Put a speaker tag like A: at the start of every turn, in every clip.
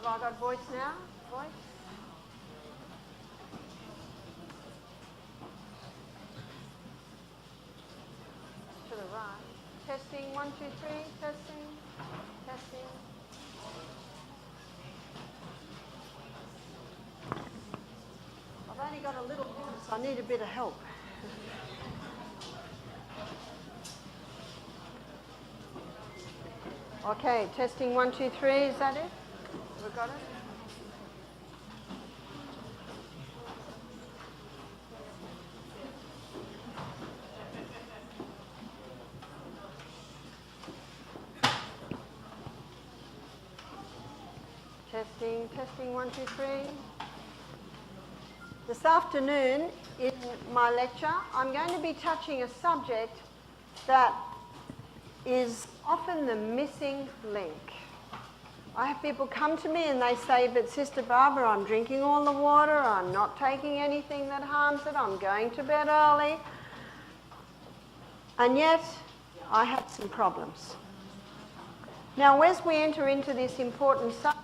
A: Have I got voice now? Voice? To the right. Testing, 1, 2, 3, testing, testing. I've only got a little voice, I need a bit of help. Okay, testing 1, 2, 3, is that it? Have we got it? Testing, testing, 1, 2, 3. This afternoon in my lecture, I'm going to be touching a subject that is often the missing link. I have people come to me and they say, but Sister Barbara, I'm drinking all the water, I'm not taking anything that harms it, I'm going to bed early, and yet I have some problems. Now, as we enter into this important subject,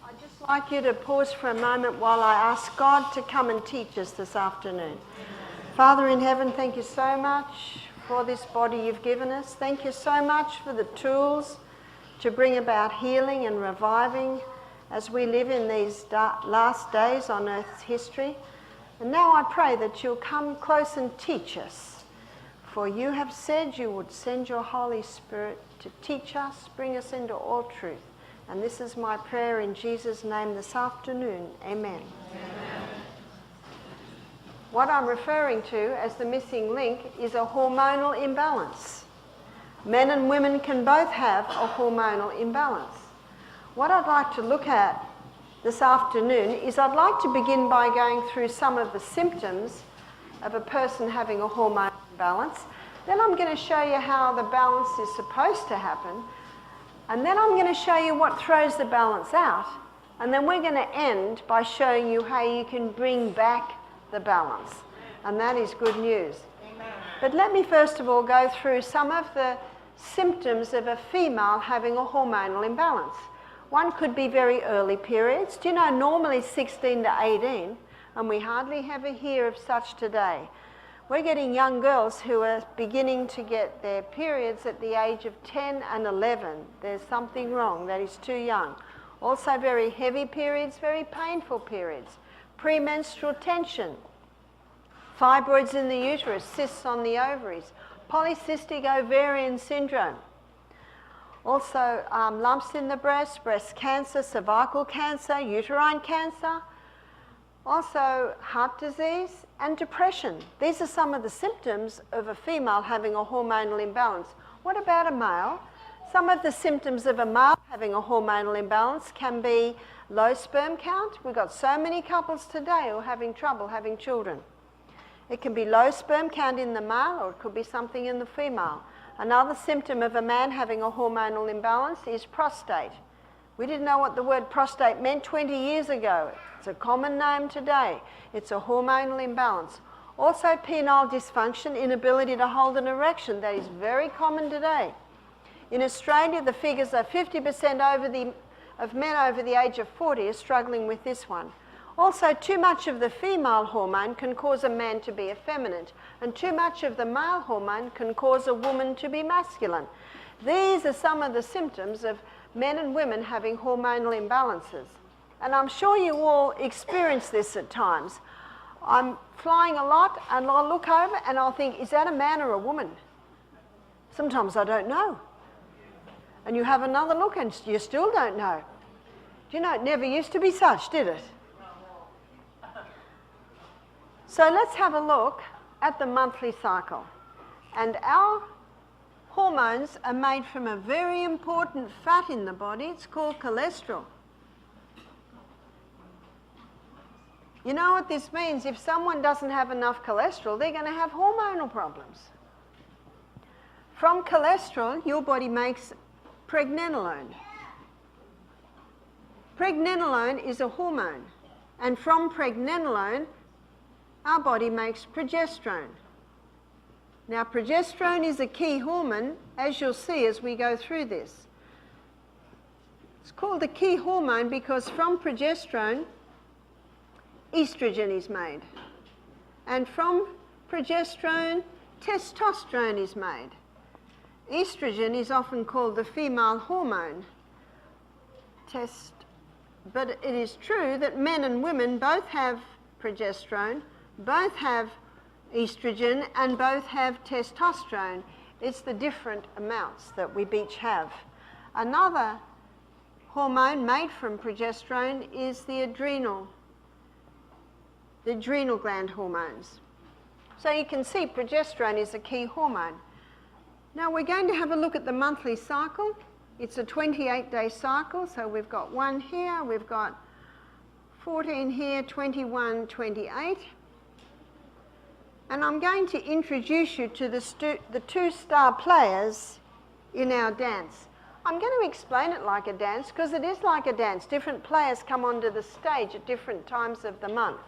A: I'd just like you to pause for a moment while I ask God to come and teach us this afternoon. Father in heaven, thank you so much for this body you've given us. Thank you so much for the tools to bring about healing and reviving as we live in these last days on Earth's history. And now I pray that you'll come close and teach us. For you have said you would send your Holy Spirit to teach us, bring us into all truth. And this is my prayer in Jesus' name this afternoon. Amen. Amen. What I'm referring to as the missing link is a hormonal imbalance. Men and women can both have a hormonal imbalance. What I'd like to look at this afternoon is I'd like to begin by going through some of the symptoms of a person having a hormonal imbalance. Then I'm going to show you how the balance is supposed to happen. And then I'm going to show you what throws the balance out. And then we're going to end by showing you how you can bring back the balance. And that is good news. Amen. But let me first of all go through some of the symptoms of a female having a hormonal imbalance. One could be very early periods. Do you know, normally 16 to 18, and we hardly ever hear of such today. We're getting young girls who are beginning to get their periods at the age of 10 and 11. There's something wrong, that is too young. Also very heavy periods, very painful periods. Premenstrual tension, fibroids in the uterus, cysts on the ovaries, polycystic ovarian syndrome. Also lumps in the breast, breast cancer, cervical cancer, uterine cancer. Also heart disease and depression. These are some of the symptoms of a female having a hormonal imbalance. What about a male? Some of the symptoms of a male having a hormonal imbalance can be low sperm count. We've got so many couples today who are having trouble having children. It can be low sperm count in the male, or it could be something in the female. Another symptom of a man having a hormonal imbalance is prostate. We didn't know what the word prostate meant 20 years ago. It's a common name today. It's a hormonal imbalance. Also penile dysfunction, inability to hold an erection. That is very common today. In Australia, the figures are 50% of men over the age of 40 are struggling with this one. Also, too much of the female hormone can cause a man to be effeminate, and too much of the male hormone can cause a woman to be masculine. These are some of the symptoms of men and women having hormonal imbalances. And I'm sure you all experience this at times. I'm flying a lot and I'll look over and I'll think, is that a man or a woman? Sometimes I don't know. And you have another look and you still don't know. Do you know, it never used to be such, did it? So let's have a look at the monthly cycle. And our hormones are made from a very important fat in the body. It's called cholesterol. You know what this means? If someone doesn't have enough cholesterol, they're going to have hormonal problems. From cholesterol, your body makes pregnenolone. Pregnenolone is a hormone. And from pregnenolone, our body makes progesterone. Now, progesterone is a key hormone, as you'll see as we go through this. It's called a key hormone because from progesterone, estrogen is made. And from progesterone, testosterone is made. Estrogen is often called the female hormone. But it is true that men and women both have progesterone, both have estrogen, and both have testosterone. It's the different amounts that we each have. Another hormone made from progesterone is the adrenal gland hormones. So you can see progesterone is a key hormone. Now we're going to have a look at the monthly cycle. It's a 28-day cycle, so we've got 1 here, we've got 14 here, 21, 28. And I'm going to introduce you to the 2 star players in our dance. I'm going to explain it like a dance because it is like a dance. Different players come onto the stage at different times of the month.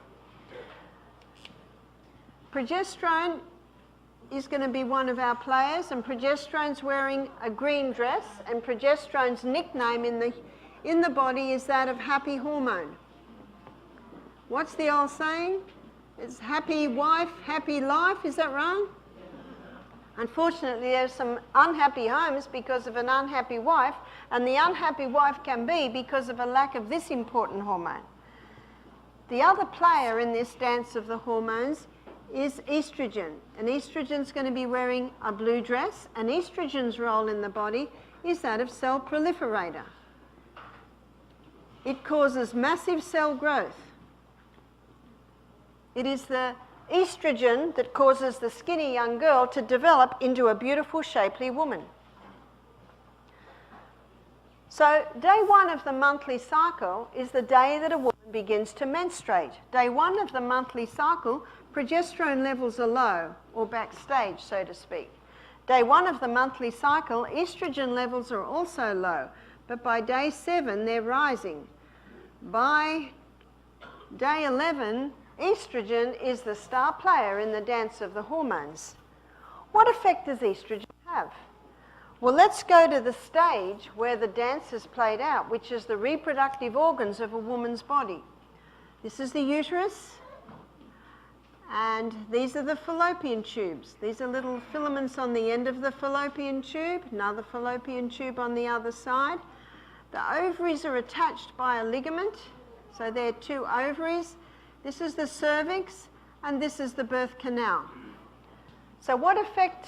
A: Progesterone is going to be one of our players, and progesterone's wearing a green dress, and progesterone's nickname in the body is that of happy hormone. What's the old saying? It's happy wife, happy life, is that wrong? Unfortunately, there's some unhappy homes because of an unhappy wife, and the unhappy wife can be because of a lack of this important hormone. The other player in this dance of the hormones is estrogen, and estrogen's going to be wearing a blue dress, and estrogen's role in the body is that of cell proliferator. It causes massive cell growth. It is the estrogen that causes the skinny young girl to develop into a beautiful, shapely woman. So day 1 of the monthly cycle is the day that a woman begins to menstruate. Day 1 of the monthly cycle, progesterone levels are low, or backstage, so to speak. Day 1 of the monthly cycle, estrogen levels are also low, but by day 7 they're rising. By day 11, estrogen is the star player in the dance of the hormones. What effect does estrogen have? Well, let's go to the stage where the dance is played out, which is the reproductive organs of a woman's body. This is the uterus, and these are the fallopian tubes. These are little filaments on the end of the fallopian tube, another fallopian tube on the other side. The ovaries are attached by a ligament, so they're 2 ovaries. This is the cervix, and this is the birth canal. So what effect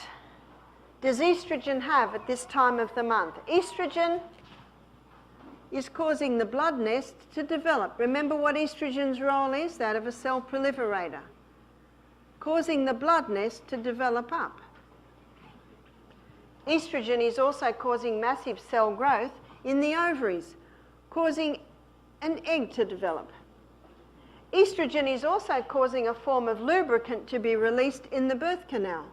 A: does estrogen have at this time of the month? Estrogen is causing the blood nest to develop. Remember what estrogen's role is? That of a cell proliferator. Causing the blood nest to develop up. Estrogen is also causing massive cell growth in the ovaries, causing an egg to develop. Estrogen is also causing a form of lubricant to be released in the birth canal.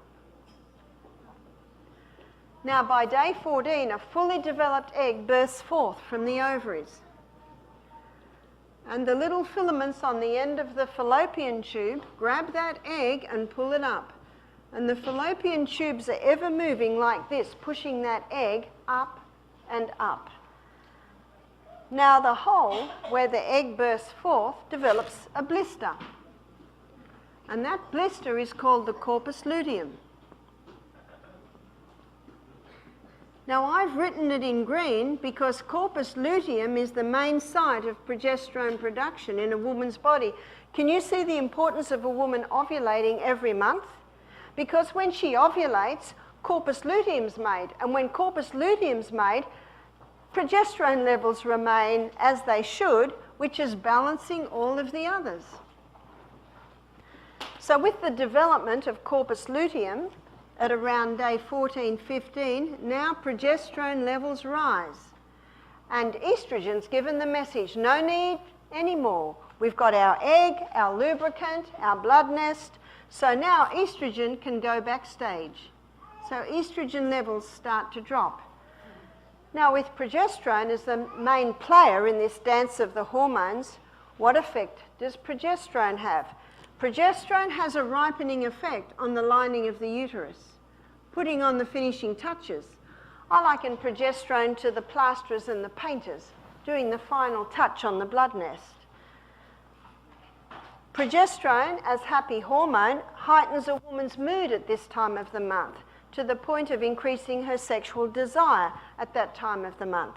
A: Now, by day 14, a fully developed egg bursts forth from the ovaries. And the little filaments on the end of the fallopian tube grab that egg and pull it up. And the fallopian tubes are ever moving like this, pushing that egg up and up. Now the hole where the egg bursts forth develops a blister. And that blister is called the corpus luteum. Now I've written it in green because corpus luteum is the main site of progesterone production in a woman's body. Can you see the importance of a woman ovulating every month? Because when she ovulates, corpus luteum's made. And when corpus luteum's made, progesterone levels remain as they should, which is balancing all of the others. So with the development of corpus luteum at around day 14, 15, now progesterone levels rise. And estrogen's given the message, no need anymore. We've got our egg, our lubricant, our blood nest. So now estrogen can go backstage. So estrogen levels start to drop. Now with progesterone as the main player in this dance of the hormones, what effect does progesterone have? Progesterone has a ripening effect on the lining of the uterus, putting on the finishing touches. I liken progesterone to the plasterers and the painters. doing the final touch on the blood nest. Progesterone, as happy hormone, heightens a woman's mood at this time of the month to the point of increasing her sexual desire at that time of the month.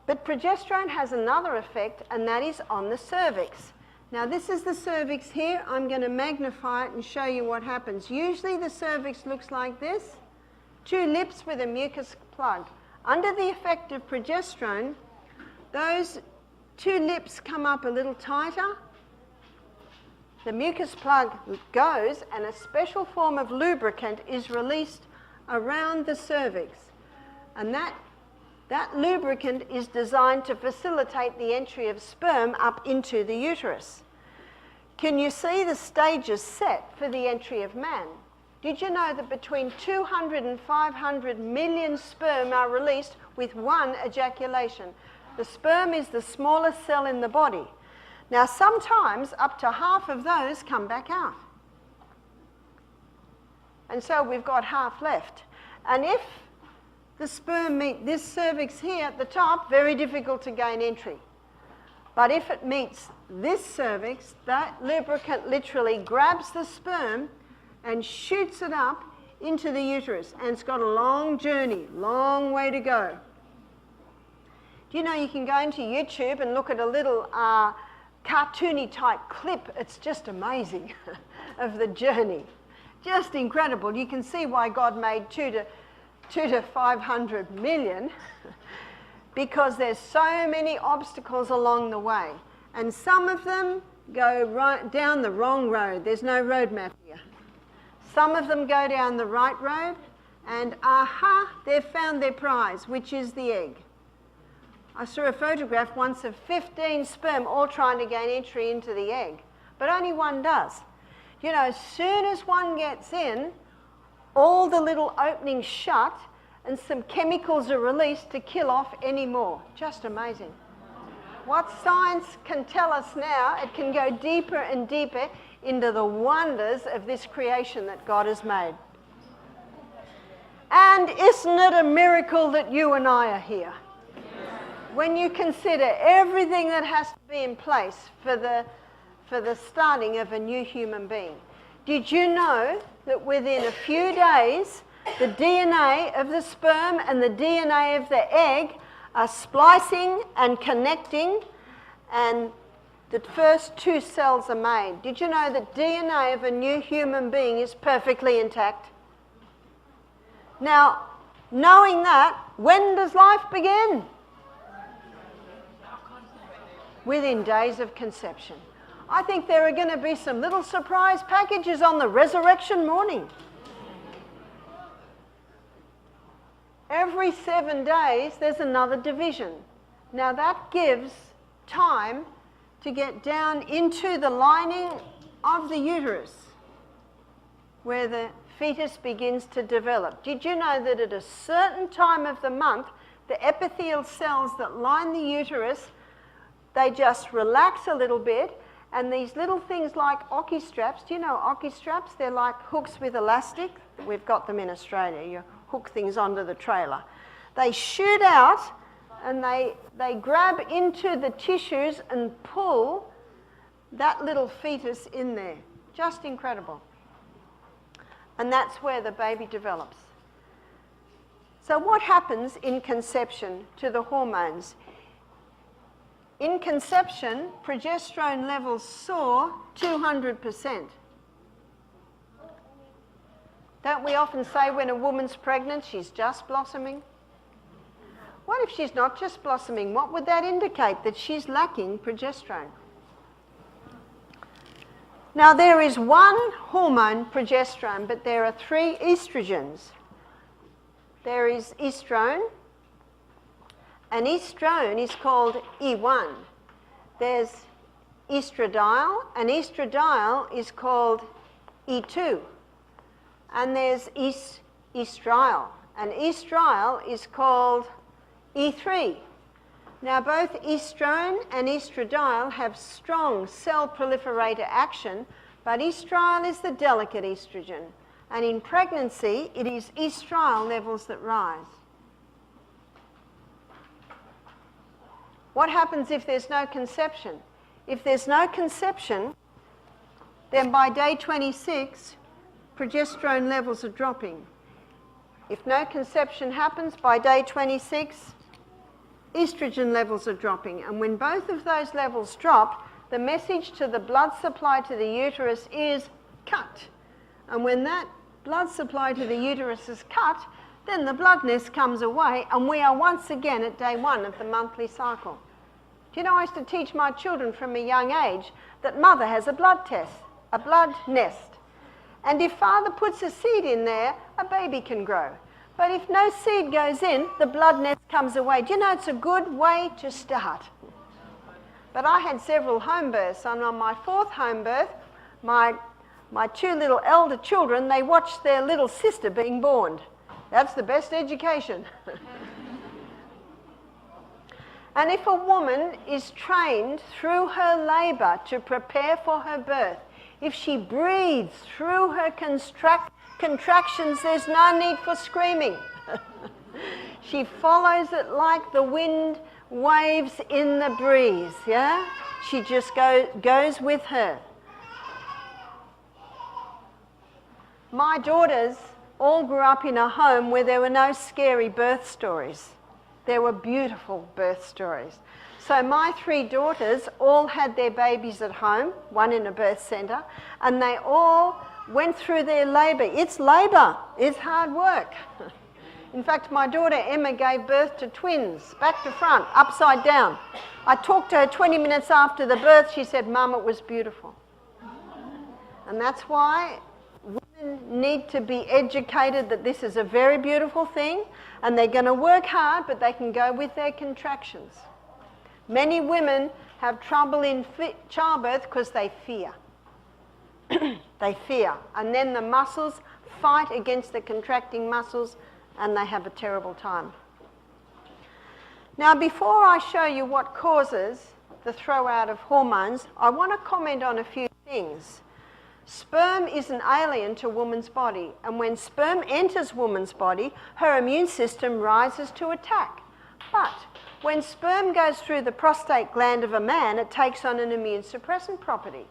A: But progesterone has another effect, and that is on the cervix. Now this is the cervix here. I'm going to magnify it and show you what happens. Usually the cervix looks like this. 2 lips with a mucus plug. Under the effect of progesterone, those 2 lips come up a little tighter. The mucus plug goes, and a special form of lubricant is released around the cervix. And that lubricant is designed to facilitate the entry of sperm up into the uterus. Can you see the stages set for the entry of man? Did you know that between 200 and 500 million sperm are released with one ejaculation? The sperm is the smallest cell in the body. Now sometimes up to half of those come back out. And so we've got half left. And if the sperm meet this cervix here at the top, very difficult to gain entry. But if it meets this cervix, that lubricant literally grabs the sperm and shoots it up into the uterus. And it's got a long journey, long way to go. Do you know you can go into YouTube and look at a little cartoony type clip? It's just amazing of the journey. Just incredible. You can see why God made 2 to 500 million, because there's so many obstacles along the way. And some of them go right down the wrong road. There's no road map here. Some of them go down the right road, and aha, they've found their prize, which is the egg. I saw a photograph once of 15 sperm all trying to gain entry into the egg, but only one does. You know, as soon as one gets in, all the little openings shut and some chemicals are released to kill off any more. Just amazing. What science can tell us now, it can go deeper and deeper into the wonders of this creation that God has made. And isn't it a miracle that you and I are here? When you consider everything that has to be in place for the starting of a new human being. Did you know that within a few days, the DNA of the sperm and the DNA of the egg are splicing and connecting, and the first 2 cells are made? Did you know that DNA of a new human being is perfectly intact? Now, knowing that, when does life begin? Within days of conception. I think there are going to be some little surprise packages on the resurrection morning. Every 7 days, there's another division. Now that gives time to get down into the lining of the uterus, where the fetus begins to develop. Did you know that at a certain time of the month, the epithelial cells that line the uterus, they just relax a little bit, and these little things like ocky straps, do you know ocky straps? They're like hooks with elastic. We've got them in Australia. You hook things onto the trailer. They shoot out and they grab into the tissues and pull that little fetus in there. Just incredible. And that's where the baby develops. So what happens in conception to the hormones? In conception, progesterone levels soar 200%. Don't we often say when a woman's pregnant, she's just blossoming? What if she's not just blossoming? What would that indicate? That she's lacking progesterone. Now there is one hormone, progesterone, but there are 3 estrogens. There is estrone. And estrone is called E1. There's estradiol, and estradiol is called E2. And there's estriol, and estriol is called E3. Now both estrone and estradiol have strong cell proliferator action, but estriol is the delicate estrogen. And in pregnancy, it is estriol levels that rise. What happens if there's no conception? If there's no conception, then by day 26, progesterone levels are dropping. If no conception happens, by day 26, estrogen levels are dropping. And when both of those levels drop, the message to the blood supply to the uterus is cut. And when that blood supply to the uterus is cut, then the blood nest comes away, and we are once again at day 1 of the monthly cycle. Do you know, I used to teach my children from a young age that mother has a blood nest. And if father puts a seed in there, a baby can grow. But if no seed goes in, the blood nest comes away. Do you know, it's a good way to start. But I had several home births, and on my 4th home birth, my 2 little elder children, they watched their little sister being born. That's the best education. And if a woman is trained through her labour to prepare for her birth, if she breathes through her contractions, there's no need for screaming. She follows it like the wind waves in the breeze, yeah? She just goes with her. My daughters all grew up in a home where there were no scary birth stories. There were beautiful birth stories. So my 3 daughters all had their babies at home, one in a birth centre, and they all went through their labour. It's labour, it's hard work. In fact, my daughter Emma gave birth to twins, back to front, upside down. I talked to her 20 minutes after the birth. She said, "Mum, it was beautiful." And that's why women need to be educated that this is a very beautiful thing, and they're going to work hard, but they can go with their contractions. Many women have trouble in childbirth because they fear. They fear. And then the muscles fight against the contracting muscles, and they have a terrible time. Now, before I show you what causes the throw-out of hormones, I want to comment on a few things. Sperm is an alien to woman's body, and when sperm enters woman's body, her immune system rises to attack. But when sperm goes through the prostate gland of a man, it takes on an immune suppressant property.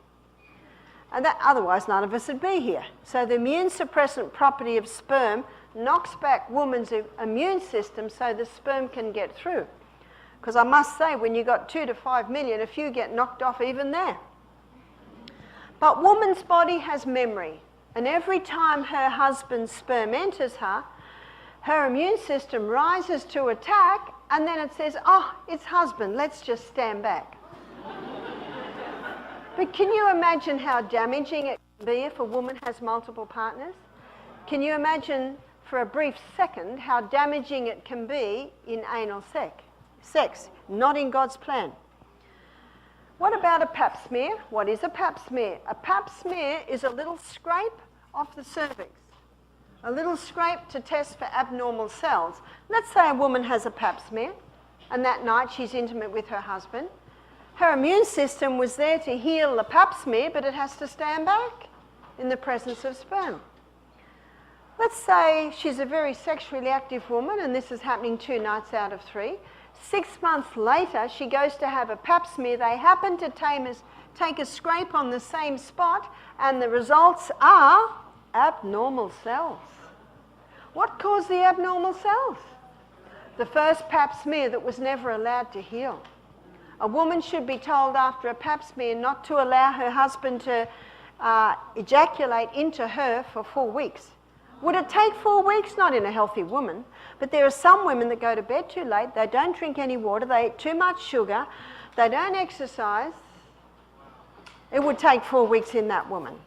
A: And that, otherwise none of us would be here. So the immune suppressant property of sperm knocks back woman's immune system so the sperm can get through. Because I must say, when you've got 2 to 5 million, a few get knocked off even there. But woman's body has memory, and every time her husband's sperm enters her, her immune system rises to attack, and then it says, "Oh, it's husband, let's just stand back." But can you imagine how damaging it can be if a woman has multiple partners? Can you imagine for a brief second how damaging it can be in anal sex, not in God's plan? What about a pap smear? What is a pap smear? A pap smear is a little scrape off the cervix, a little scrape to test for abnormal cells. Let's say a woman has a pap smear, and that night she's intimate with her husband. Her immune system was there to heal the pap smear, but it has to stand back in the presence of sperm. Let's say she's a very sexually active woman, and this is happening 2 nights out of 3. 6 months later, she goes to have a pap smear. They happen to take a scrape on the same spot, and the results are abnormal cells. What caused the abnormal cells? The first pap smear that was never allowed to heal. A woman should be told after a pap smear not to allow her husband to ejaculate into her for 4 weeks. Would it take 4 weeks? Not in a healthy woman. But there are some women that go to bed too late, they don't drink any water, they eat too much sugar, they don't exercise. It would take 4 weeks in that woman.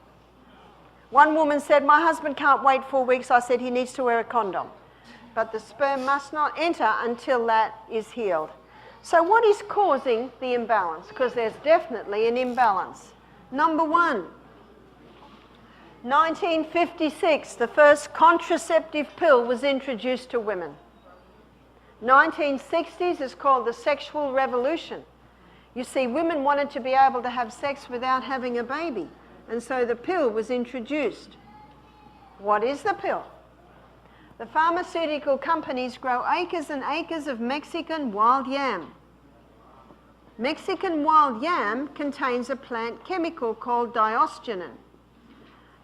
A: One woman said, "My husband can't wait 4 weeks." I said, "He needs to wear a condom." But the sperm must not enter until that is healed. So what is causing the imbalance? Because there's definitely an imbalance. Number 1, 1956, the first contraceptive pill was introduced to women. 1960s is called the sexual revolution. You see, women wanted to be able to have sex without having a baby, and so the pill was introduced. What is the pill? The pharmaceutical companies grow acres and acres of Mexican wild yam. Mexican wild yam contains a plant chemical called diosgenin.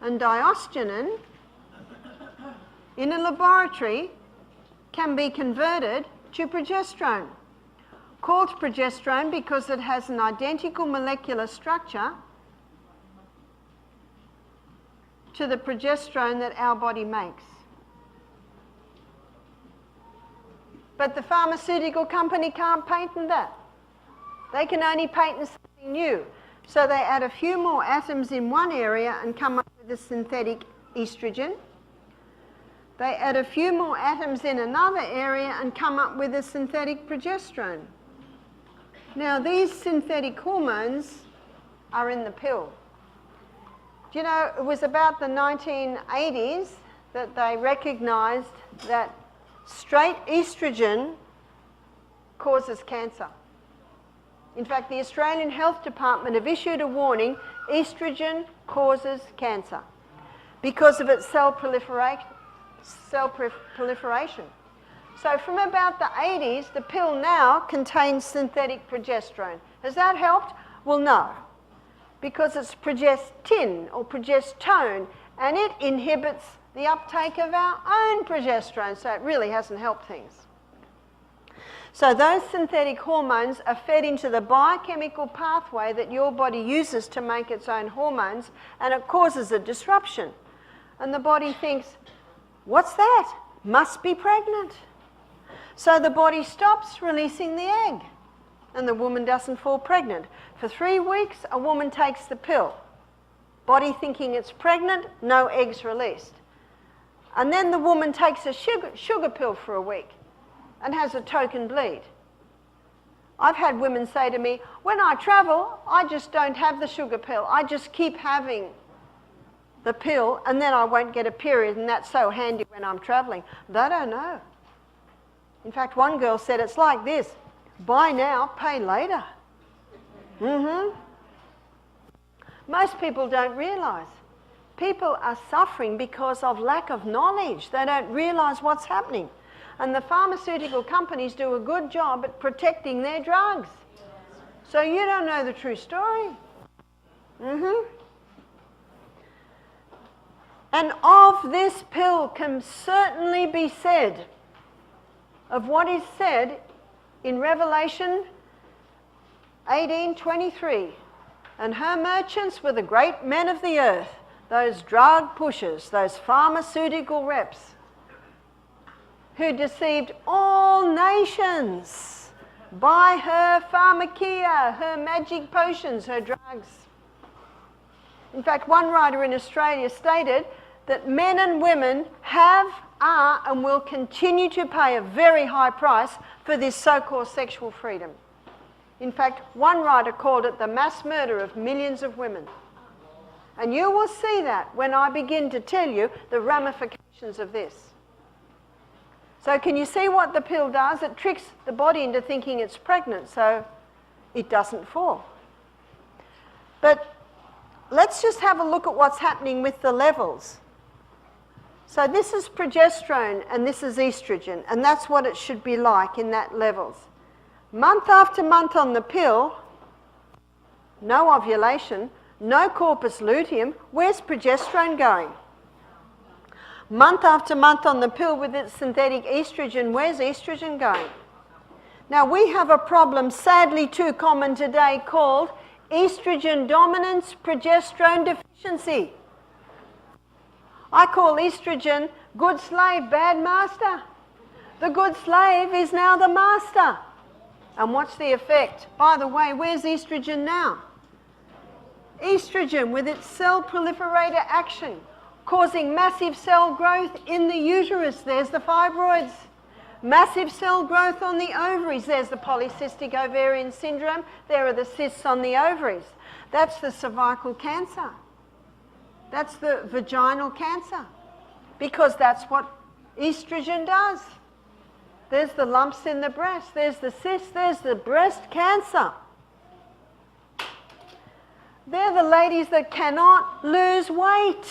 A: And diosgenin, in a laboratory, can be converted to progesterone. Called progesterone because it has an identical molecular structure to the progesterone that our body makes. But the pharmaceutical company can't patent that. They can only patent something new. So they add a few more atoms in one area and come up with a synthetic estrogen. They add a few more atoms in another area and come up with a synthetic progesterone. Now, these synthetic hormones are in the pill. Do you know, it was about the 1980s that they recognized that straight estrogen causes cancer. In fact, the Australian Health Department have issued a warning: estrogen causes cancer because of its cell proliferation. So from about the 80s, the pill now contains synthetic progesterone. Has that helped? Well, no, because it's progestin or progestone, and it inhibits the uptake of our own progesterone, so it really hasn't helped things. So those synthetic hormones are fed into the biochemical pathway that your body uses to make its own hormones, and it causes a disruption. And the body thinks, what's that? Must be pregnant. So the body stops releasing the egg, and the woman doesn't fall pregnant. For 3 weeks, a woman takes the pill. Body thinking it's pregnant, no eggs released. And then the woman takes a sugar pill for a week and has a token bleed. I've had women say to me, when I travel, I just don't have the sugar pill. I just keep having the pill, and then I won't get a period, and that's so handy when I'm traveling. They don't know. In fact, one girl said, it's like this: buy now, pay later. Most people don't realize. People are suffering because of lack of knowledge. They don't realize what's happening. And the pharmaceutical companies do a good job at protecting their drugs. So you don't know the true story. And of this pill can certainly be said of what is said in Revelation 18:23. And her merchants were the great men of the earth, those drug pushers, those pharmaceutical reps, who deceived all nations by her pharmakia, her magic potions, her drugs. In fact, one writer in Australia stated that men and women have, are, and will continue to pay a very high price for this so-called sexual freedom. In fact, one writer called it the mass murder of millions of women. And you will see that when I begin to tell you the ramifications of this. So can you see what the pill does? It tricks the body into thinking it's pregnant, so it doesn't fall. But let's just have a look at what's happening with the levels. So this is progesterone and this is estrogen, and that's what it should be like in that levels. Month after month on the pill, no ovulation, no corpus luteum. Where's progesterone going? Month after month on the pill with its synthetic estrogen, where's estrogen going? Now we have a problem, sadly too common today, called estrogen dominance, progesterone deficiency. I call estrogen good slave, bad master. The good slave is now the master. And what's the effect? By the way, where's estrogen now? Estrogen with its cell proliferator action, causing massive cell growth in the uterus. There's the fibroids. Massive cell growth on the ovaries. There's the polycystic ovarian syndrome. There are the cysts on the ovaries. That's the cervical cancer. That's the vaginal cancer. Because that's what estrogen does. There's the lumps in the breast. There's the cysts. There's the breast cancer. They're the ladies that cannot lose weight.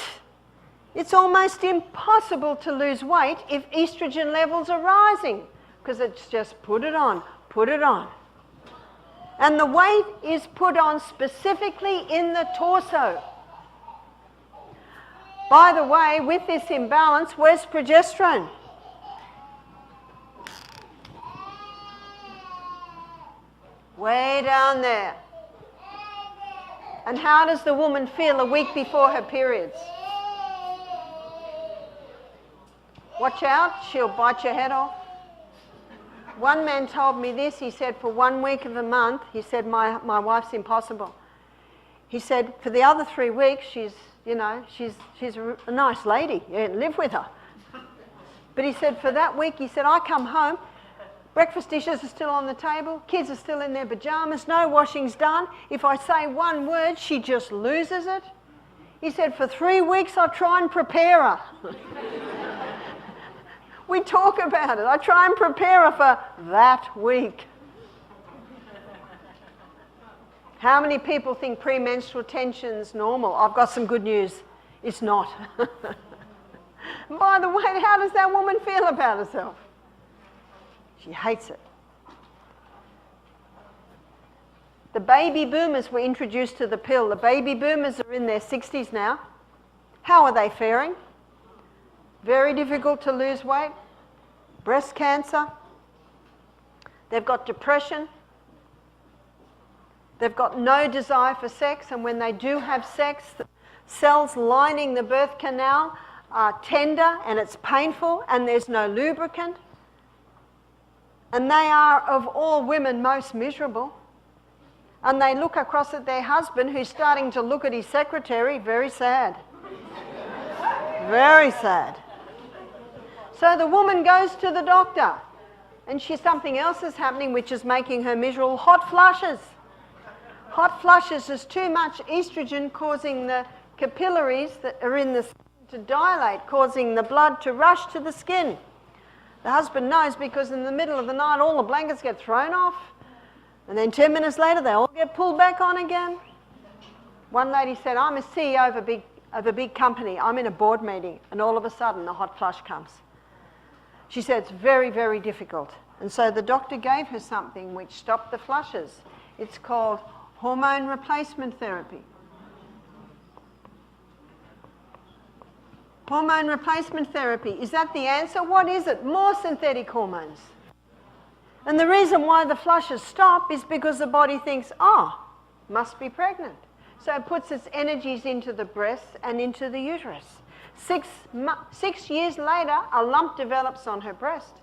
A: It's almost impossible to lose weight if estrogen levels are rising, because it's just put it on, put it on. And the weight is put on specifically in the torso. By the way, with this imbalance, where's progesterone? Way down there. And how does the woman feel a week before her periods? Watch out, she'll bite your head off. One man told me this, he said, for 1 week of the month, he said, my wife's impossible. He said, for the other 3 weeks, she's a nice lady, you live with her. But he said, for that week, he said, I come home, breakfast dishes are still on the table, kids are still in their pajamas, no washing's done. If I say one word, she just loses it. He said, for 3 weeks, I try and prepare her. We talk about it. I try and prepare her for that week. How many people think premenstrual tension's normal? I've got some good news. It's not. By the way, how does that woman feel about herself? She hates it. The baby boomers were introduced to the pill. The baby boomers are in their 60s now. How are they faring? Very difficult to lose weight. Breast cancer. They've got depression. They've got no desire for sex, and when they do have sex, the cells lining the birth canal are tender and it's painful and there's no lubricant. And they are, of all women, most miserable. And they look across at their husband, who's starting to look at his secretary, very sad. Very sad. So the woman goes to the doctor, and something else is happening which is making her miserable. Hot flushes. Hot flushes is too much estrogen causing the capillaries that are in the skin to dilate, causing the blood to rush to the skin. The husband knows because in the middle of the night all the blankets get thrown off, and then 10 minutes later they all get pulled back on again. One lady said, I'm a CEO of a big company. I'm in a board meeting, and all of a sudden the hot flush comes. She said it's very, very difficult. And so the doctor gave her something which stopped the flushes. It's called hormone replacement therapy. Hormone replacement therapy, is that the answer? What is it? More synthetic hormones. And the reason why the flushes stop is because the body thinks, must be pregnant. So it puts its energies into the breast and into the uterus. 6 years later, a lump develops on her breast.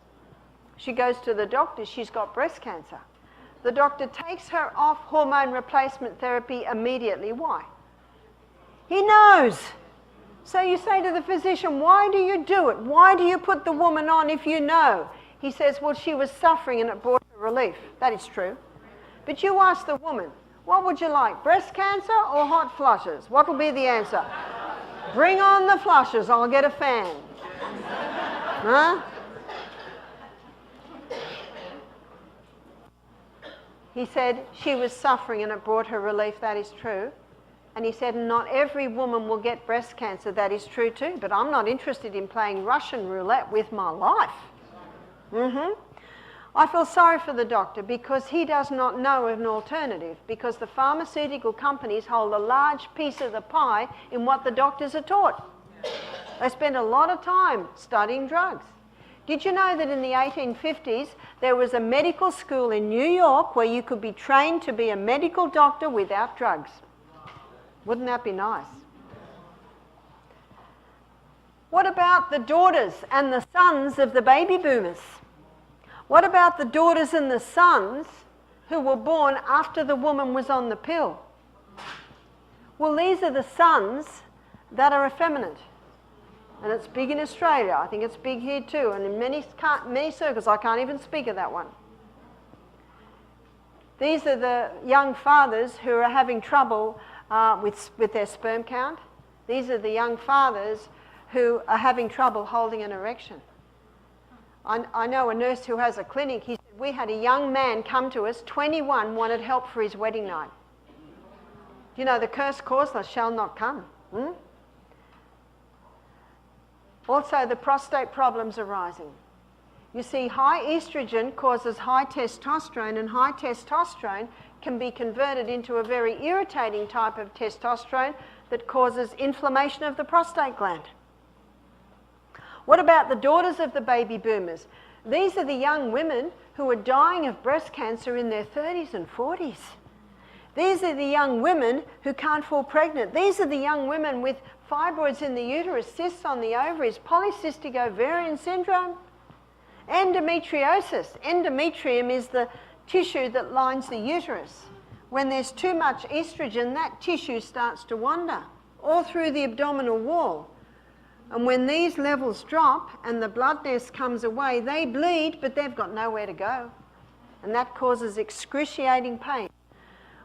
A: She goes to the doctor, she's got breast cancer. The doctor takes her off hormone replacement therapy immediately. Why? He knows. So you say to the physician, why do you do it? Why do you put the woman on if you know? He says, well, she was suffering and it brought her relief. That is true. But you ask the woman, what would you like, breast cancer or hot flushes? What will be the answer? Bring on the flushes, I'll get a fan. Huh? He said she was suffering and it brought her relief. That is true. And he said, not every woman will get breast cancer. That is true too. But I'm not interested in playing Russian roulette with my life. I feel sorry for the doctor because he does not know an alternative, because the pharmaceutical companies hold a large piece of the pie in what the doctors are taught. They spend a lot of time studying drugs. Did you know that in the 1850s there was a medical school in New York where you could be trained to be a medical doctor without drugs? Wouldn't that be nice? What about the daughters and the sons of the baby boomers? What about the daughters and the sons who were born after the woman was on the pill? Well, these are the sons that are effeminate. And it's big in Australia. I think it's big here too. And in many circles, I can't even speak of that one. These are the young fathers who are having trouble with their sperm count. These are the young fathers who are having trouble holding an erection. I know a nurse who has a clinic. He said, we had a young man come to us, 21, wanted help for his wedding night. You know, the curse causeless shall not come. Also, the prostate problems are rising. You see, high estrogen causes high testosterone, and high testosterone can be converted into a very irritating type of testosterone that causes inflammation of the prostate gland. What about the daughters of the baby boomers? These are the young women who are dying of breast cancer in their 30s and 40s. These are the young women who can't fall pregnant. These are the young women with fibroids in the uterus, cysts on the ovaries, polycystic ovarian syndrome, endometriosis. Endometrium is the tissue that lines the uterus. When there's too much estrogen, that tissue starts to wander all through the abdominal wall. And when these levels drop and the blood nest comes away, they bleed, but they've got nowhere to go. And that causes excruciating pain.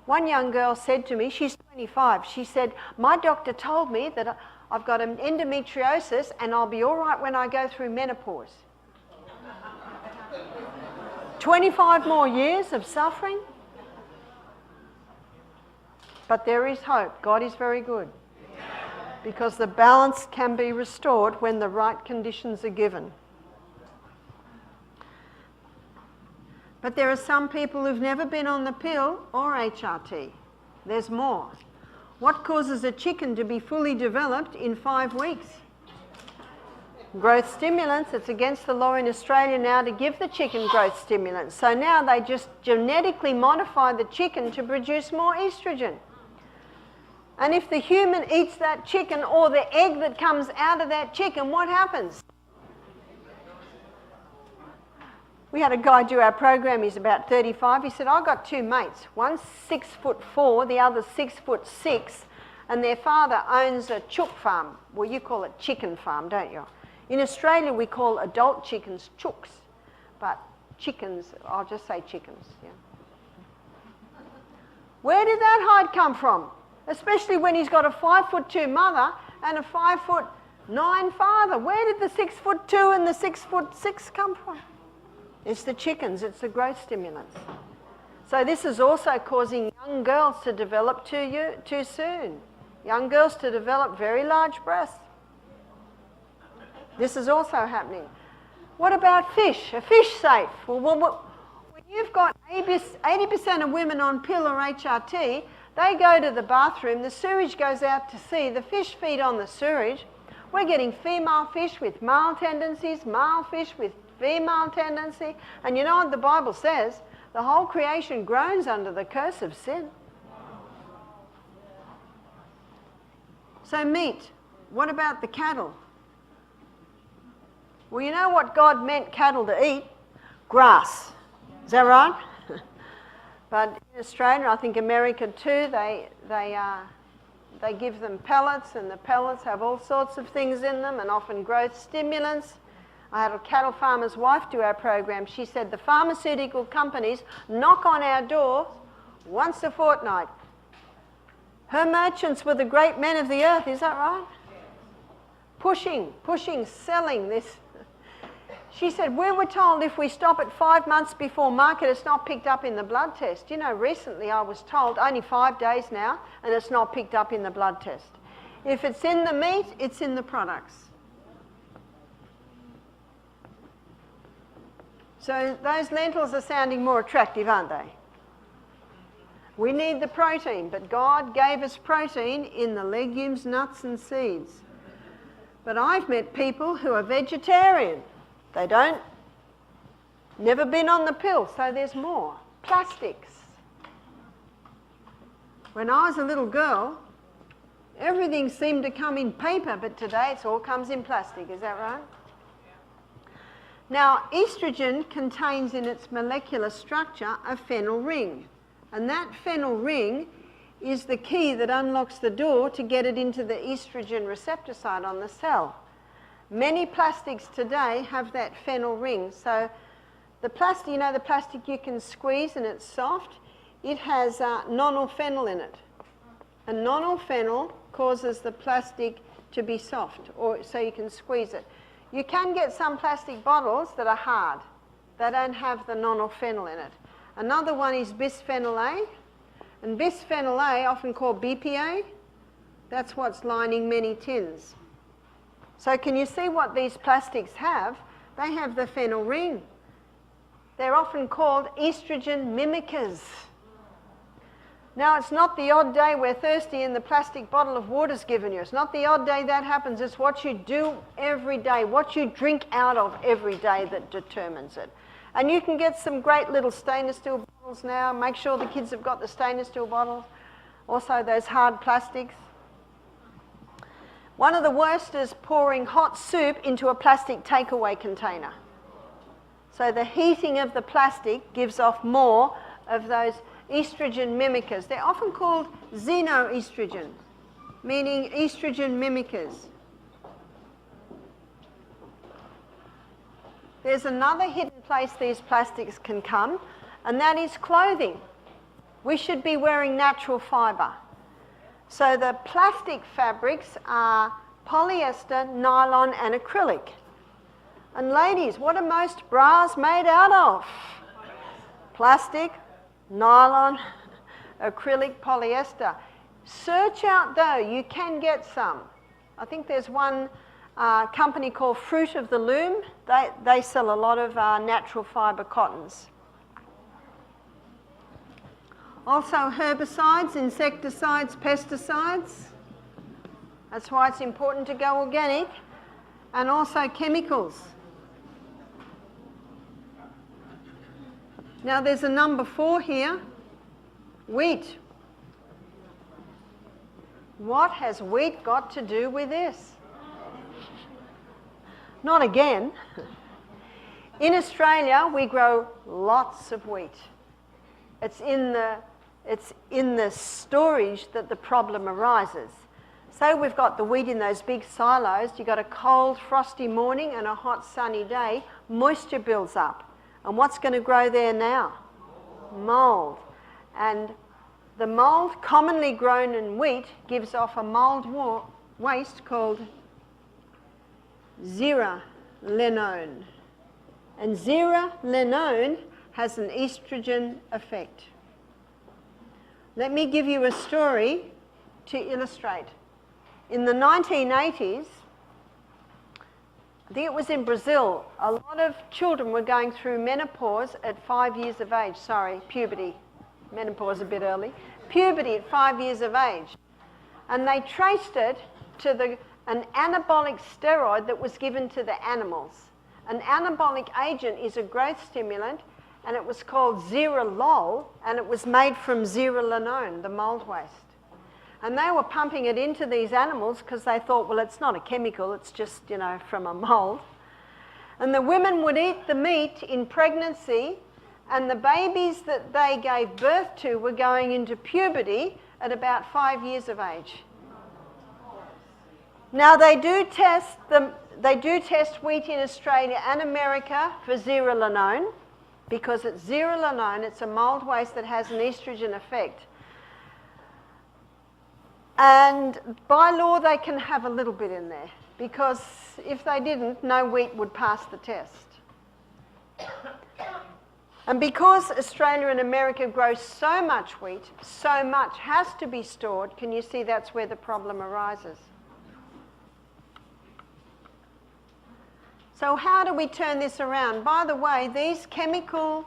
A: One young girl said to me, she's 25, she said, my doctor told me that I've got an endometriosis and I'll be all right when I go through menopause. 25 more years of suffering? But there is hope. God is very good. Because the balance can be restored when the right conditions are given. But there are some people who've never been on the pill or HRT. There's more. What causes a chicken to be fully developed in 5 weeks? Growth stimulants. It's against the law in Australia now to give the chicken growth stimulants. So now they just genetically modify the chicken to produce more estrogen. And if the human eats that chicken or the egg that comes out of that chicken, what happens? We had a guy do our program, he's about 35. He said, I've got 2 mates. One's 6'4", the other's 6'6", and their father owns a chook farm. Well, you call it chicken farm, don't you? In Australia, we call adult chickens chooks, but chickens, I'll just say chickens. Yeah. Where did that hide come from? Especially when he's got a 5'2" mother and a 5'9" father. Where did the 6'2" and the 6'6" come from? It's the chickens, it's the growth stimulants. So this is also causing young girls to develop too soon. Young girls to develop very large breasts. This is also happening. What about fish? Are fish safe? Well, when you've got 80% of women on pill or HRT, they go to the bathroom, the sewage goes out to sea, the fish feed on the sewage. We're getting female fish with male tendencies, male fish with female tendency. And you know what the Bible says? The whole creation groans under the curse of sin. So meat. What about the cattle? Well, you know what God meant cattle to eat? Grass. Is that right? But in Australia, I think America too, they give them pellets, and the pellets have all sorts of things in them, and often growth stimulants. I had a cattle farmer's wife do our program. She said the pharmaceutical companies knock on our door once a fortnight. Her merchants were the great men of the earth, is that right? Pushing, selling this. She said, we were told if we stop at 5 months before market, it's not picked up in the blood test. You know, recently I was told, only 5 days now, and it's not picked up in the blood test. If it's in the meat, it's in the products. So those lentils are sounding more attractive, aren't they? We need the protein, but God gave us protein in the legumes, nuts and seeds. But I've met people who are vegetarian. They never been on the pill, so there's more. Plastics. When I was a little girl, everything seemed to come in paper, but today it all comes in plastic, is that right? Now, estrogen contains in its molecular structure a phenyl ring, and that phenyl ring is the key that unlocks the door to get it into the estrogen receptor site on the cell. Many plastics today have that phenyl ring. So the plastic, you know the plastic you can squeeze and it's soft? It has nonylphenol in it. And nonylphenol causes the plastic to be soft, or so you can squeeze it. You can get some plastic bottles that are hard. They don't have the nonylphenol in it. Another one is bisphenol A. And bisphenol A, often called BPA, that's what's lining many tins. So can you see what these plastics have? They have the phenyl ring. They're often called estrogen mimickers. Now, it's not the odd day we're thirsty and the plastic bottle of water's given you. It's not the odd day that happens. It's what you do every day, what you drink out of every day that determines it. And you can get some great little stainless steel bottles now. Make sure the kids have got the stainless steel bottles. Also, those hard plastics. One of the worst is pouring hot soup into a plastic takeaway container. So the heating of the plastic gives off more of those estrogen mimickers. They're often called xenoestrogen, meaning estrogen mimickers. There's another hidden place these plastics can come, and that is clothing. We should be wearing natural fibre. So the plastic fabrics are polyester, nylon and acrylic. And ladies, what are most bras made out of? Plastic, nylon, acrylic, polyester. Search out though, you can get some. I think there's one company called Fruit of the Loom. They sell a lot of natural fibre cottons. Also herbicides, insecticides, pesticides. That's why it's important to go organic. And also chemicals. Now there's a number 4 here, wheat. What has wheat got to do with this? Not again. In Australia, we grow lots of wheat. It's in the storage that the problem arises. So we've got the wheat in those big silos. You've got a cold, frosty morning and a hot, sunny day. Moisture builds up. And what's going to grow there now? Mould. And the mould commonly grown in wheat gives off a mould waste called zearalenone. And zearalenone has an estrogen effect. Let me give you a story to illustrate. In the 1980s, I think it was in Brazil, a lot of children were going through menopause at 5 years of age. Sorry, puberty. Menopause a bit early. Puberty at 5 years of age. And they traced it to an anabolic steroid that was given to the animals. An anabolic agent is a growth stimulant, and it was called Zearalol, and it was made from zearalenone, the mold waste. And they were pumping it into these animals because they thought, well, it's not a chemical, it's just, from a mold. And the women would eat the meat in pregnancy, and the babies that they gave birth to were going into puberty at about 5 years of age. Now they do test wheat in Australia and America for zearalenone, because it's zearalenone, it's a mold waste that has an estrogen effect. And by law, they can have a little bit in there, because if they didn't, no wheat would pass the test. And because Australia and America grow so much wheat, so much has to be stored, can you see that's where the problem arises? So how do we turn this around? By the way, these chemical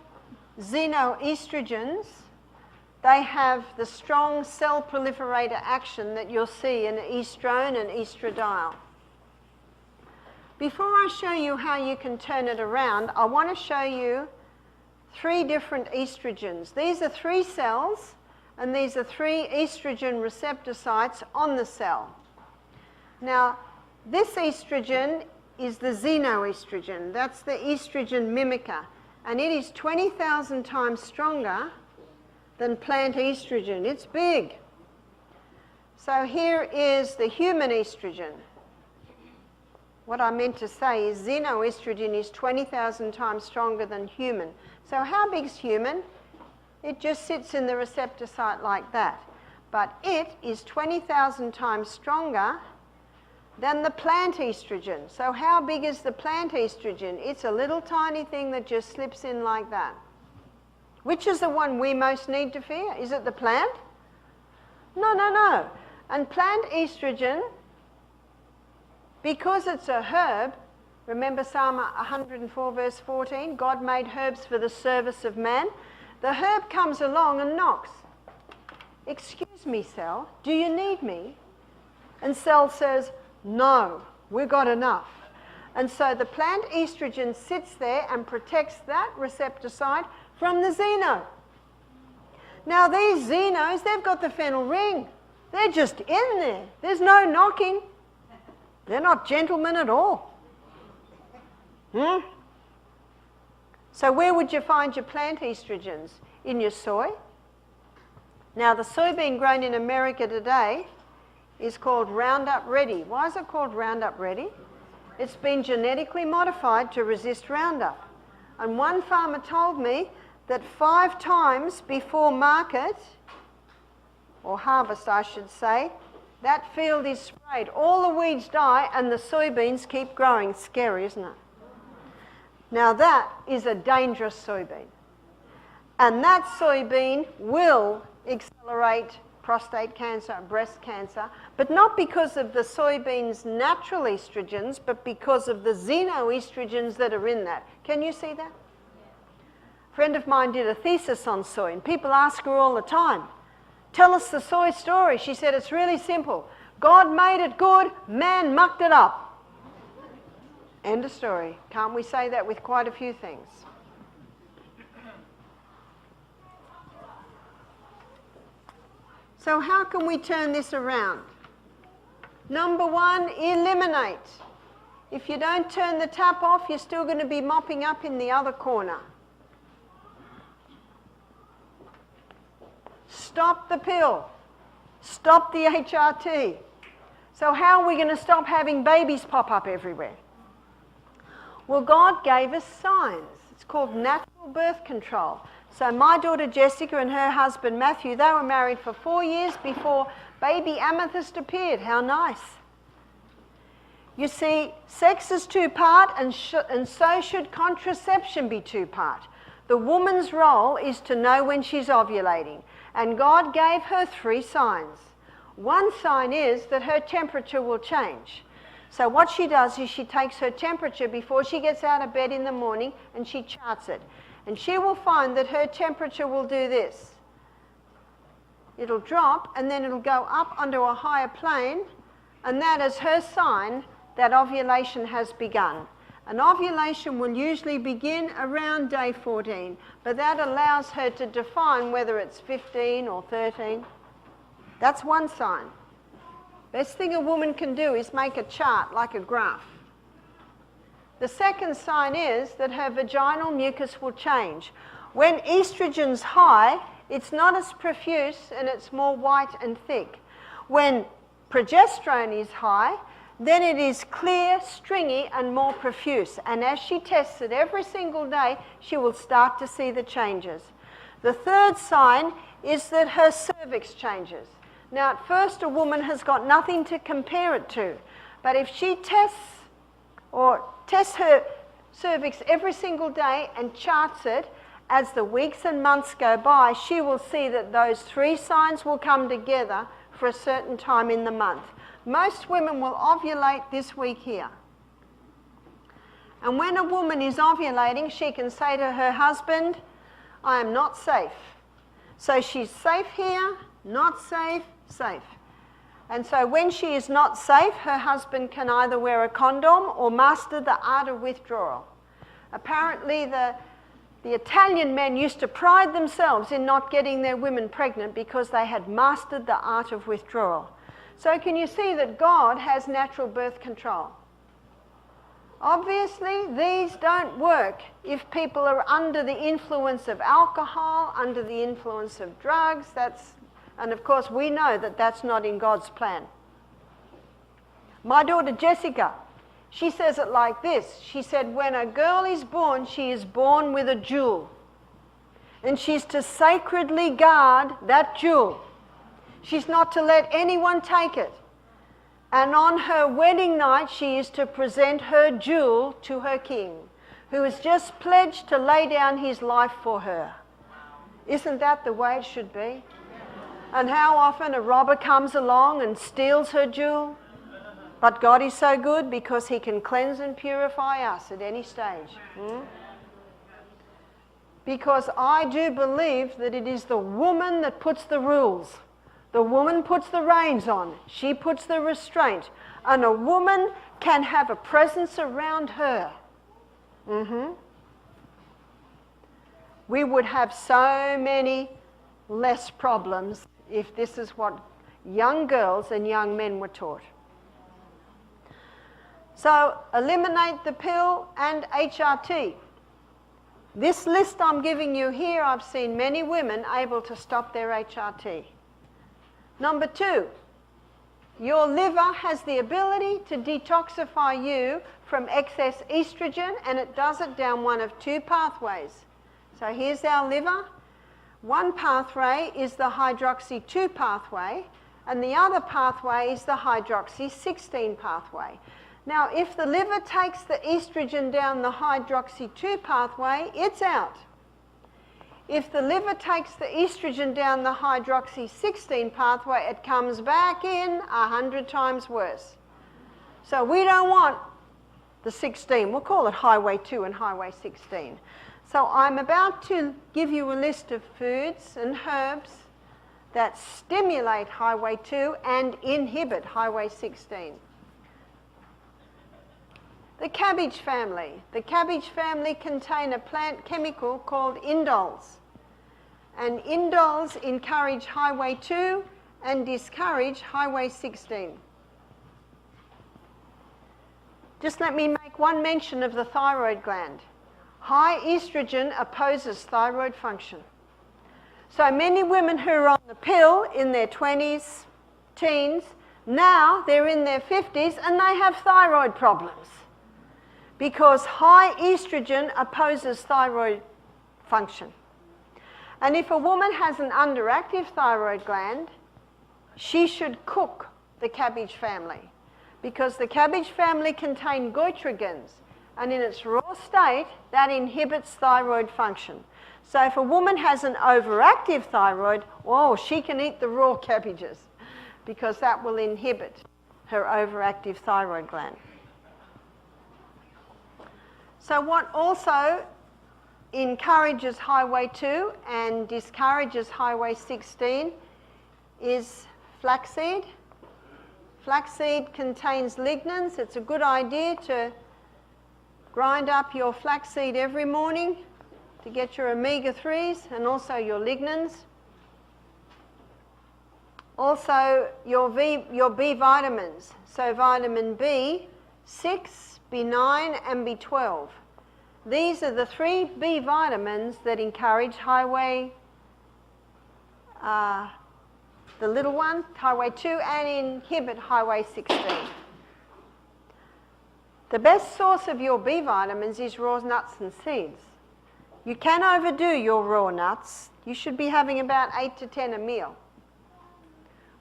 A: xenoestrogens, they have the strong cell proliferator action that you'll see in estrone and estradiol. Before I show you how you can turn it around, I want to show you 3 different estrogens. These are 3 cells, and these are 3 estrogen receptor sites on the cell. Now, this estrogen is the xenoestrogen. That's the estrogen mimicker, and it is 20,000 times stronger than plant estrogen. It's big. So here is the human estrogen. What I meant to say is xenoestrogen is 20,000 times stronger than human. So how big is human? It just sits in the receptor site like that. But it is 20,000 times stronger than the plant estrogen. So how big is the plant estrogen? It's a little tiny thing that just slips in like that. Which is the one we most need to fear? Is it the plant? No. And plant estrogen, because it's a herb, Remember Psalm 104 verse 14? God made herbs for the service of man. The herb comes along and knocks. Excuse me, cell, do you need me? And cell says, no, we've got enough. And so the plant estrogen sits there and protects that receptor site from the xeno. Now these xenos, they've got the phenyl ring. They're just in there. There's no knocking. They're not gentlemen at all. So where would you find your plant estrogens? In your soy. Now the soybean grown in America today is called Roundup Ready. Why is it called Roundup Ready? It's been genetically modified to resist Roundup. And one farmer told me that 5 times before market, or harvest I should say, that field is sprayed. All the weeds die and the soybeans keep growing. It's scary, isn't it? Now that is a dangerous soybean. And that soybean will accelerate prostate cancer and breast cancer, but not because of the soybean's natural estrogens, but because of the xenoestrogens that are in that. Can you see that? A friend of mine did a thesis on soy, and people ask her all the time, tell us the soy story. She said, it's really simple. God made it good, man mucked it up. End of story. Can't we say that with quite a few things? So how can we turn this around? Number 1, eliminate. If you don't turn the tap off, you're still going to be mopping up in the other corner. Stop the pill. Stop the HRT. So how are we going to stop having babies pop up everywhere? Well, God gave us signs. It's called natural birth control. So my daughter Jessica and her husband Matthew, they were married for 4 years before baby Amethyst appeared. How nice. You see, sex is 2-part and so should contraception be 2-part. The woman's role is to know when she's ovulating. And God gave her 3 signs. One sign is that her temperature will change. So what she does is she takes her temperature before she gets out of bed in the morning and she charts it. And she will find that her temperature will do this. It'll drop and then it'll go up onto a higher plane, and that is her sign that ovulation has begun. An ovulation will usually begin around day 14, but that allows her to define whether it's 15 or 13. That's one sign. Best thing a woman can do is make a chart like a graph. The second sign is that her vaginal mucus will change. When estrogen's high, it's not as profuse and it's more white and thick. When progesterone is high, then it is clear, stringy and more profuse. And as she tests it every single day, she will start to see the changes. The third sign is that her cervix changes. Now at first a woman has got nothing to compare it to, but if she tests her cervix every single day and charts it, as the weeks and months go by, she will see that those 3 signs will come together for a certain time in the month. Most women will ovulate this week here. And when a woman is ovulating, she can say to her husband, I am not safe. So she's safe here, not safe, safe. And so when she is not safe, her husband can either wear a condom or master the art of withdrawal. Apparently the Italian men used to pride themselves in not getting their women pregnant because they had mastered the art of withdrawal. So can you see that God has natural birth control? Obviously, these don't work if people are under the influence of alcohol, under the influence of drugs. And of course, we know that that's not in God's plan. My daughter Jessica, she says it like this. She said, when a girl is born, she is born with a jewel. And she's to sacredly guard that jewel. She's not to let anyone take it. And on her wedding night, she is to present her jewel to her king, who has just pledged to lay down his life for her. Isn't that the way it should be? And how often a robber comes along and steals her jewel? But God is so good because he can cleanse and purify us at any stage. Because I do believe that it is the woman that puts the rules. The woman puts the reins on. She puts the restraint. And a woman can have a presence around her. We would have so many less problems if this is what young girls and young men were taught. So eliminate the pill and HRT. This list I'm giving you here, I've seen many women able to stop their HRT. Number 2, your liver has the ability to detoxify you from excess estrogen, and it does it down one of 2 pathways. So here's our liver. One pathway is the hydroxy 2 pathway, and the other pathway is the hydroxy 16 pathway. Now, if the liver takes the estrogen down the hydroxy 2 pathway, it's out. If the liver takes the estrogen down the hydroxy 16 pathway, it comes back in 100 times worse. So we don't want the 16. We'll call it highway 2 and highway 16. So I'm about to give you a list of foods and herbs that stimulate highway 2 and inhibit highway 16. The cabbage family. The cabbage family contain a plant chemical called indoles. And indoles encourage highway 2 and discourage highway 16. Just let me make one mention of the thyroid gland. High estrogen opposes thyroid function. So many women who are on the pill in their 20s, teens, now they're in their 50s and they have thyroid problems. Because high estrogen opposes thyroid function. And if a woman has an underactive thyroid gland, she should cook the cabbage family. Because the cabbage family contain goitrogens, and in its raw state, that inhibits thyroid function. So if a woman has an overactive thyroid, oh, she can eat the raw cabbages, because that will inhibit her overactive thyroid gland. So what also encourages highway 2 and discourages highway 16 is flaxseed. Flaxseed contains lignans. It's a good idea to grind up your flaxseed every morning to get your omega-3s and also your lignans. Also your B vitamins. So vitamin B6, B9 and B12. These are the 3 B vitamins that encourage highway, the little one, highway 2, and inhibit highway 16. The best source of your B vitamins is raw nuts and seeds. You can overdo your raw nuts. You should be having about 8 to 10 a meal.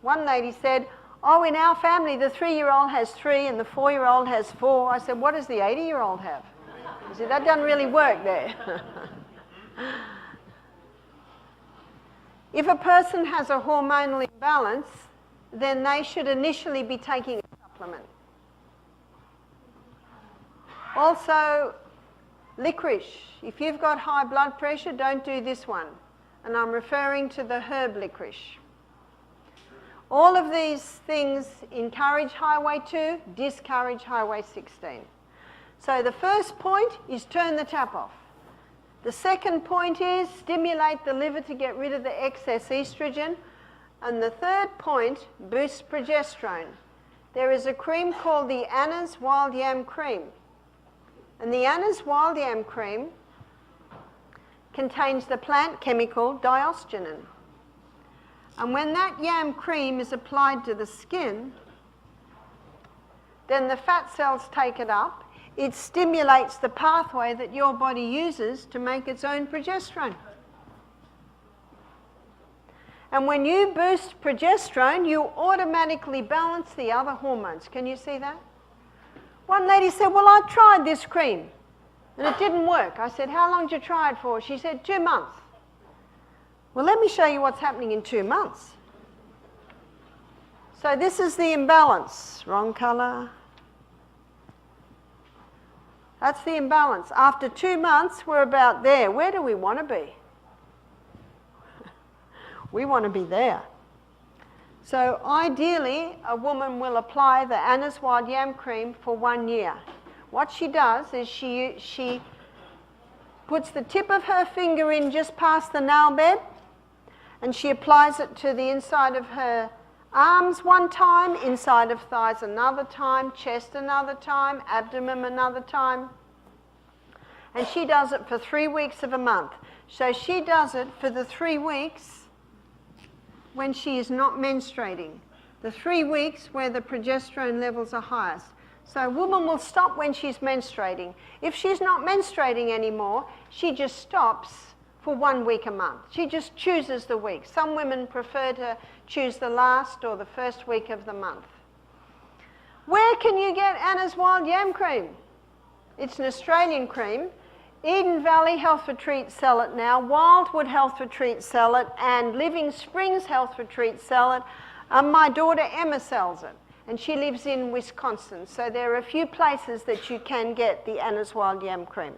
A: One lady said, oh, in our family, the 3-year-old has 3 and the 4-year-old has 4. I said, what does the 80-year-old have? He said, that doesn't really work there. If a person has a hormonal imbalance, then they should initially be taking a supplement. Also, licorice. If you've got high blood pressure, don't do this one. And I'm referring to the herb licorice. All of these things encourage highway 2, discourage highway 16. So the first point is turn the tap off. The second point is stimulate the liver to get rid of the excess estrogen. And the third point, boost progesterone. There is a cream called the Anna's Wild Yam Cream. And the Anna's Wild Yam Cream contains the plant chemical diosgenin. And when that yam cream is applied to the skin, then the fat cells take it up. It stimulates the pathway that your body uses to make its own progesterone. And when you boost progesterone, you automatically balance the other hormones. Can you see that? One lady said, well, I tried this cream and it didn't work. I said, how long did you try it for? She said, 2 months. Well, let me show you what's happening in 2 months. So this is the imbalance. Wrong colour. That's the imbalance. After 2 months, we're about there. Where do we want to be? We want to be there. So ideally, a woman will apply the Anna's Wild Yam Cream for 1 year. What she does is she puts the tip of her finger in just past the nail bed, and she applies it to the inside of her arms 1 time, inside of thighs another time, chest another time, abdomen another time. And she does it for 3 weeks of a month. So she does it for the 3 weeks when she is not menstruating, the 3 weeks where the progesterone levels are highest. So a woman will stop when she's menstruating. If she's not menstruating anymore, she just stops for 1 week a month. She just chooses the week. Some women prefer to choose the last or the first week of the month. Where can you get Anna's Wild Yam Cream? It's an Australian cream. Eden Valley Health Retreat sell it now, Wildwood Health Retreat sell it, and Living Springs Health Retreat sell it. My daughter Emma sells it, and she lives in Wisconsin. So there are a few places that you can get the Anna's Wild Yam Cream.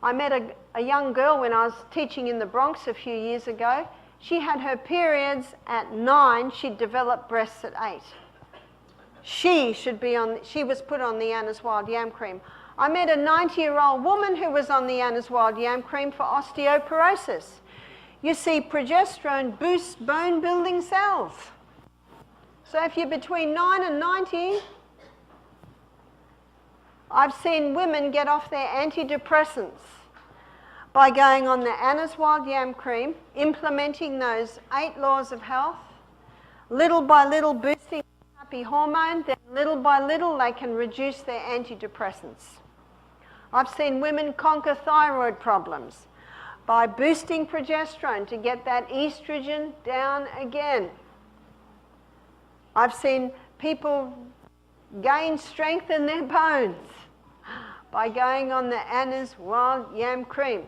A: I met a young girl when I was teaching in the Bronx a few years ago. She had her periods at 9. She'd developed breasts at 8. She was put on the Anna's Wild Yam Cream. I met a 90-year-old woman who was on the Anna's Wild Yam Cream for osteoporosis. You see, progesterone boosts bone-building cells. So if you're between 9 and 90, I've seen women get off their antidepressants by going on the Anna's Wild Yam Cream, implementing those 8 laws of health, little by little boosting the happy hormone, then little by little they can reduce their antidepressants. I've seen women conquer thyroid problems by boosting progesterone to get that estrogen down again. I've seen people gain strength in their bones by going on the Anna's Wild Yam Cream.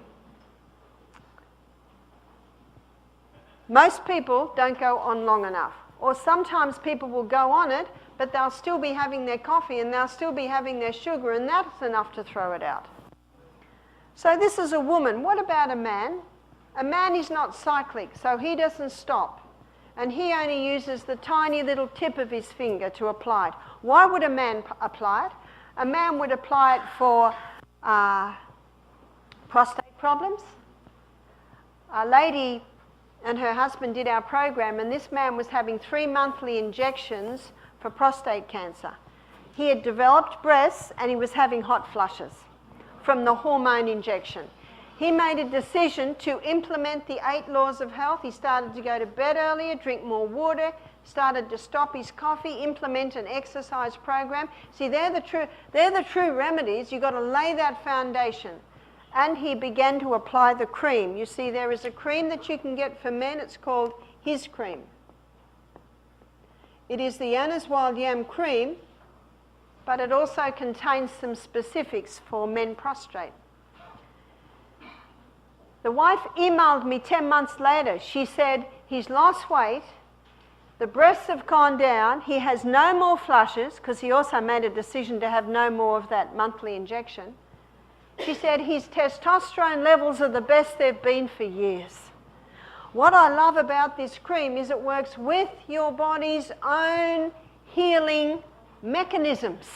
A: Most people don't go on long enough, or sometimes people will go on it, but they'll still be having their coffee and they'll still be having their sugar, and that's enough to throw it out. So this is a woman. What about a man? A man is not cyclic, so he doesn't stop. And he only uses the tiny little tip of his finger to apply it. Why would a man apply it? A man would apply it for prostate problems. A lady and her husband did our program, and this man was having 3 monthly injections for prostate cancer. He had developed breasts and he was having hot flushes from the hormone injection. He made a decision to implement the 8 laws of health. He started to go to bed earlier, drink more water, started to stop his coffee, implement an exercise program. See, they're the true remedies. You've got to lay that foundation. And he began to apply the cream. You see, there is a cream that you can get for men. It's called His Cream. It is the Anna's Wild Yam Cream, but it also contains some specifics for men prostrate. The wife emailed me 10 months later. She said, he's lost weight, the breasts have gone down, he has no more flushes, because he also made a decision to have no more of that monthly injection. She said his testosterone levels are the best they've been for years. What I love about this cream is it works with your body's own healing mechanisms.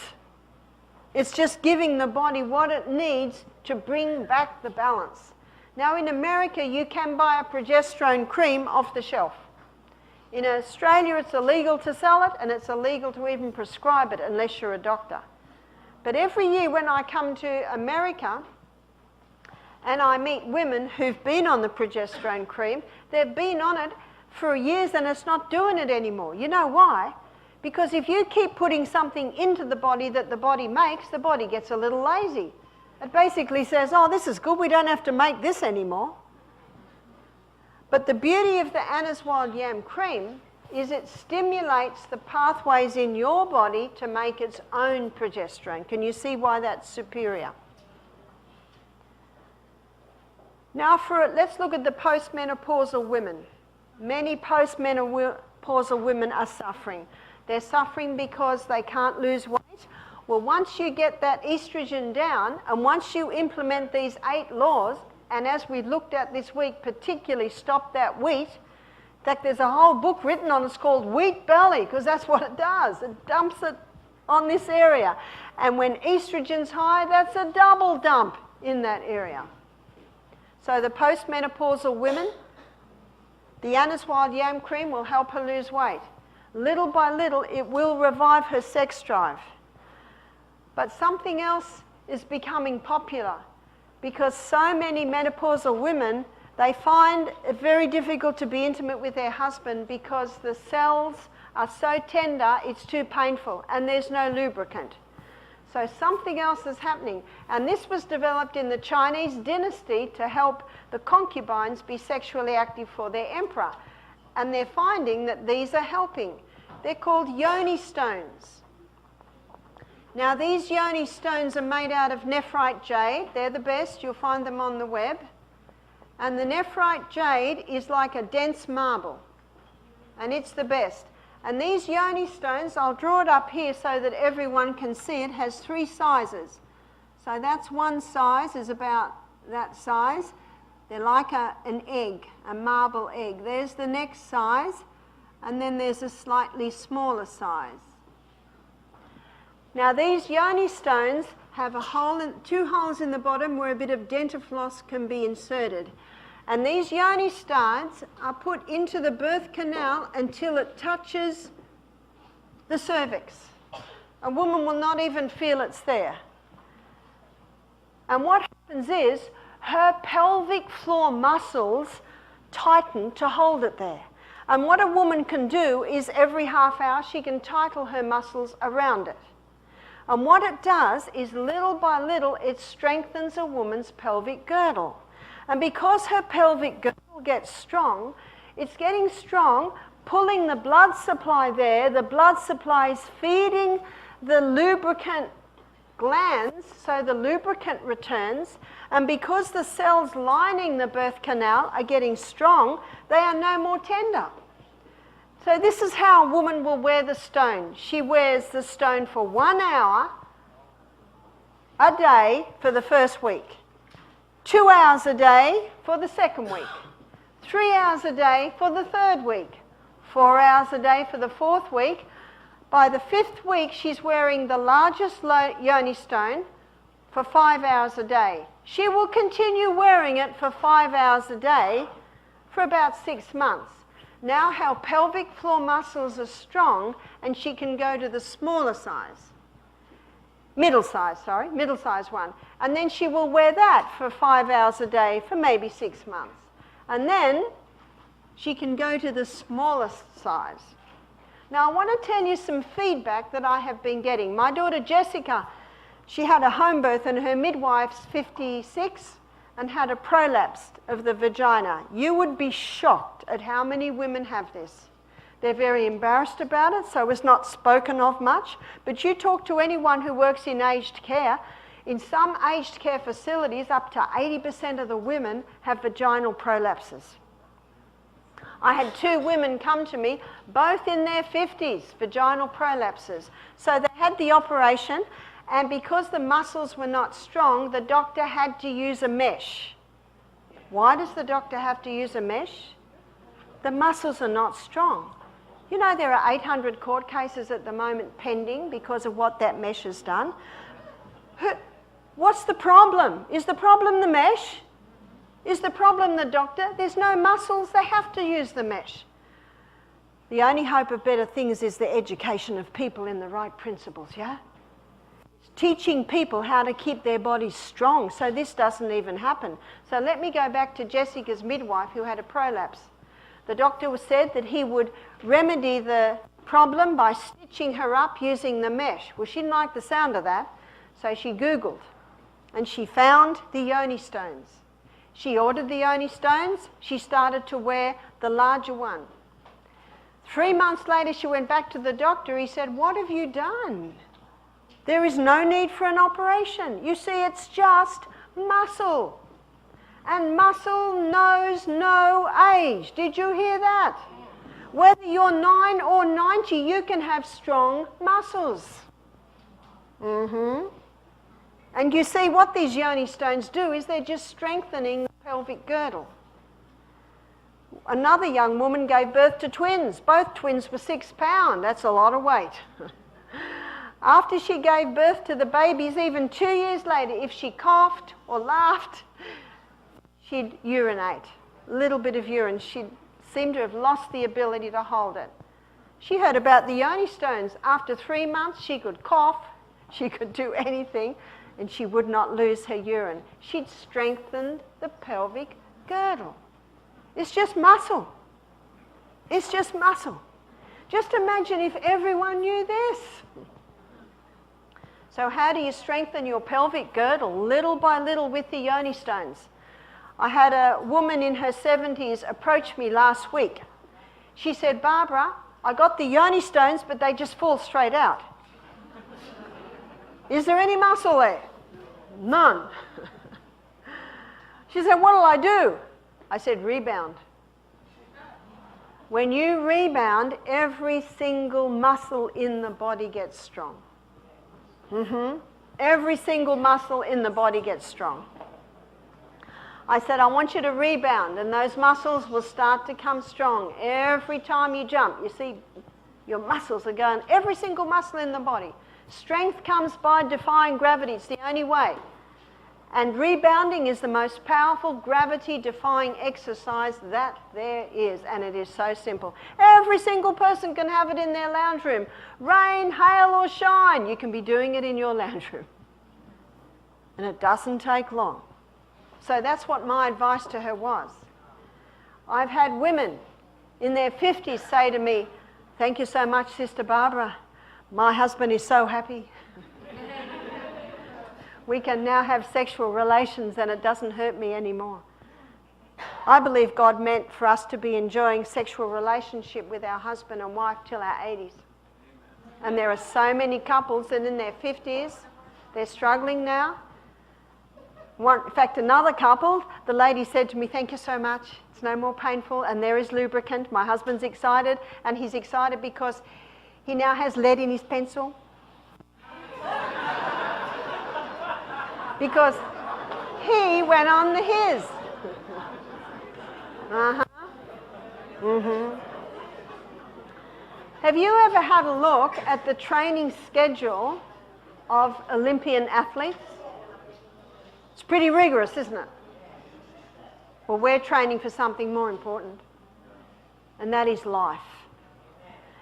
A: It's just giving the body what it needs to bring back the balance. Now in America, you can buy a progesterone cream off the shelf. In Australia, it's illegal to sell it, and it's illegal to even prescribe it unless you're a doctor. But every year when I come to America and I meet women who've been on the progesterone cream, they've been on it for years and it's not doing it anymore. You know why? Because if you keep putting something into the body that the body makes, the body gets a little lazy. It basically says, oh, this is good, we don't have to make this anymore. But the beauty of the Anna's Wild Yam Cream is it stimulates the pathways in your body to make its own progesterone. Can you see why that's superior? Now let's look at the postmenopausal women. Many postmenopausal postmenopausal women are suffering. They're suffering because they can't lose weight. Well, once you get that estrogen down, and once you implement these 8 laws, and as we looked at this week, particularly stop that wheat. In fact, there's a whole book written on it, it's called Wheat Belly, because that's what it does. It dumps it on this area. And when estrogen's high, that's a double dump in that area. So the postmenopausal women, the Anna's Wild Yam Cream will help her lose weight. Little by little, it will revive her sex drive. But something else is becoming popular because so many menopausal women, they find it very difficult to be intimate with their husband because the cells are so tender, it's too painful, and there's no lubricant. So something else is happening. And this was developed in the Chinese dynasty to help the concubines be sexually active for their emperor. And they're finding that these are helping. They're called yoni stones. Now these yoni stones are made out of nephrite jade. They're the best. You'll find them on the web. And the nephrite jade is like a dense marble. And it's the best. And these yoni stones, I'll draw it up here so that everyone can see it, has 3 sizes. So that's one size, is about that size. They're like an egg, a marble egg. There's the next size, and then there's a slightly smaller size. Now these yoni stones have 2 holes in the bottom where a bit of dentifloss can be inserted. And these yoni stones are put into the birth canal until it touches the cervix. A woman will not even feel it's there. And what happens is her pelvic floor muscles tighten to hold it there. And what a woman can do is every half hour she can tighten her muscles around it. And what it does is little by little it strengthens a woman's pelvic girdle. And because her pelvic girdle gets strong, it's getting strong, pulling the blood supply there. The blood supply is feeding the lubricant glands, so the lubricant returns. And because the cells lining the birth canal are getting strong, they are no more tender. So this is how a woman will wear the stone. She wears the stone for 1 hour a day for the first week. 2 hours a day for the second week, 3 hours a day for the third week, 4 hours a day for the fourth week. By the 5th week, she's wearing the largest yoni stone for 5 hours a day. She will continue wearing it for 5 hours a day for about 6 months. Now her pelvic floor muscles are strong and she can go to the smaller size. Middle size one. And then she will wear that for 5 hours a day for maybe 6 months. And then she can go to the smallest size. Now I want to tell you some feedback that I have been getting. My daughter Jessica, she had a home birth and her midwife's 56 and had a prolapse of the vagina. You would be shocked at how many women have this. They're very embarrassed about it, so it's not spoken of much. But you talk to anyone who works in aged care, in some aged care facilities, up to 80% of the women have vaginal prolapses. I had 2 women come to me, both in their 50s, vaginal prolapses. So they had the operation, and because the muscles were not strong, the doctor had to use a mesh. Why does the doctor have to use a mesh? The muscles are not strong. You know, there are 800 court cases at the moment pending because of what that mesh has done. What's the problem? Is the problem the mesh? Is the problem the doctor? There's no muscles, they have to use the mesh. The only hope of better things is the education of people in the right principles, yeah? Teaching people how to keep their bodies strong so this doesn't even happen. So let me go back to Jessica's midwife who had a prolapse. The doctor said that he would remedy the problem by stitching her up using the mesh. Well, she didn't like the sound of that, so she Googled and she found the yoni stones. She ordered the yoni stones. She started to wear the larger one. 3 months later, she went back to the doctor. He said, "What have you done? There is no need for an operation. You see, it's just muscle. And muscle knows no age." Did you hear that? Whether you're 9 or 90, you can have strong muscles. And you see what these yoni stones do is they're just strengthening the pelvic girdle. Another young woman gave birth to twins. Both twins were 6 pounds. That's a lot of weight. After she gave birth to the babies, even 2 years later, if she coughed or laughed, she'd urinate. A little bit of urine. She seemed to have lost the ability to hold it. She heard about the yoni stones. After 3 months, she could cough, she could do anything, and she would not lose her urine. She'd strengthened the pelvic girdle. It's just muscle. It's just muscle. Just imagine if everyone knew this. So how do you strengthen your pelvic girdle? Little by little with the yoni stones. I had a woman in her 70s approach me last week. She said, Barbara, I got the yoni stones, but they just fall straight out. Is there any muscle there? None. She said, what'll I do? I said, rebound. When you rebound, every single muscle in the body gets strong. Every single muscle in the body gets strong. I said, I want you to rebound, and those muscles will start to come strong. Every time you jump, you see your muscles are going, every single muscle in the body. Strength comes by defying gravity. It's the only way. And rebounding is the most powerful gravity-defying exercise that there is, and it is so simple. Every single person can have it in their lounge room. Rain, hail, or shine, you can be doing it in your lounge room. And it doesn't take long. So that's what my advice to her was. I've had women in their 50s say to me, thank you so much, Sister Barbara. My husband is so happy. We can now have sexual relations and it doesn't hurt me anymore. I believe God meant for us to be enjoying sexual relationship with our husband and wife till our 80s. And there are so many couples that in their 50s, they're struggling now. In fact, another couple, the lady said to me, thank you so much. It's no more painful and there is lubricant. My husband's excited, and he's excited because he now has lead in his pencil. Because he went on the his. Have you ever had a look at the training schedule of Olympian athletes? It's pretty rigorous, isn't it? Well, we're training for something more important, and that is life.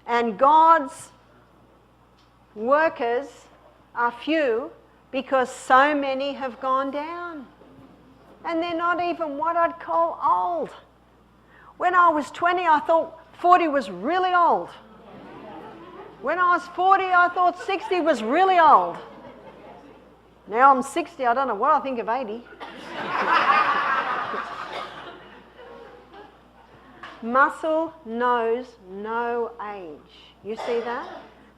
A: And God's workers are few because so many have gone down. And they're not even what I'd call old. When I was 20, I thought 40 was really old. When I was 40, I thought 60 was really old. Now I'm 60, I don't know what I think of 80. Muscle knows no age. You see that?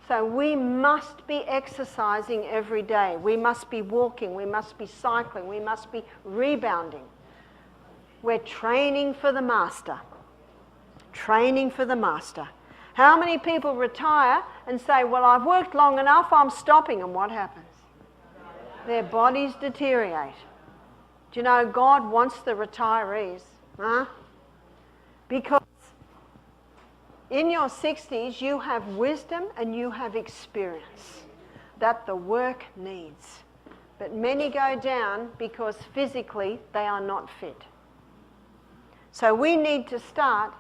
A: So we must be exercising every day. We must be walking. We must be cycling. We must be rebounding. We're training for the master. Training for the master. How many people retire and say, well, I've worked long enough, I'm stopping, and what happens? Their bodies deteriorate. Do you know God wants the retirees? Huh? Because in your 60s, you have wisdom and you have experience that the work needs. But many go down because physically they are not fit. So we need to start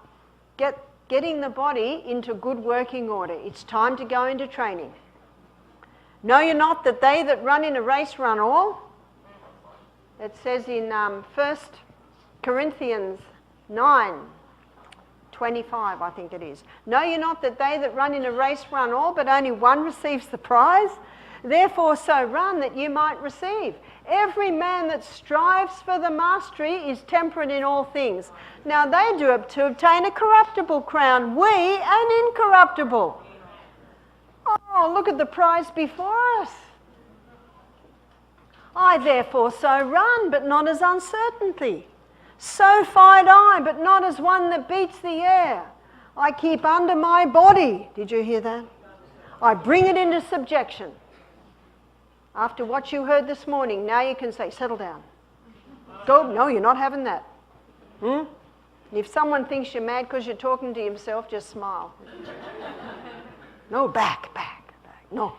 A: getting the body into good working order. It's time to go into training. Know you not that they that run in a race run all? It says in 1 Corinthians 9:25, I think it is. Know you not that they that run in a race run all, but only one receives the prize? Therefore so run that you might receive. Every man that strives for the mastery is temperate in all things. Now they do it to obtain a corruptible crown, we an incorruptible. Oh, look at the prize before us. I therefore so run, but not as uncertainty. So fight I, but not as one that beats the air. I keep under my body. Did you hear that? I bring it into subjection. After what you heard this morning, now you can say, settle down. Go, no, you're not having that. If someone thinks you're mad because you're talking to yourself, just smile. No, back. No.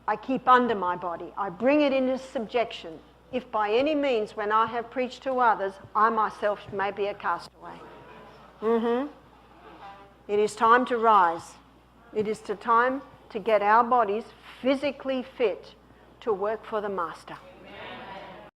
A: I keep under my body. I bring it into subjection. If by any means, when I have preached to others, I myself may be a castaway. It is time to rise. It is time to get our bodies physically fit to work for the Master.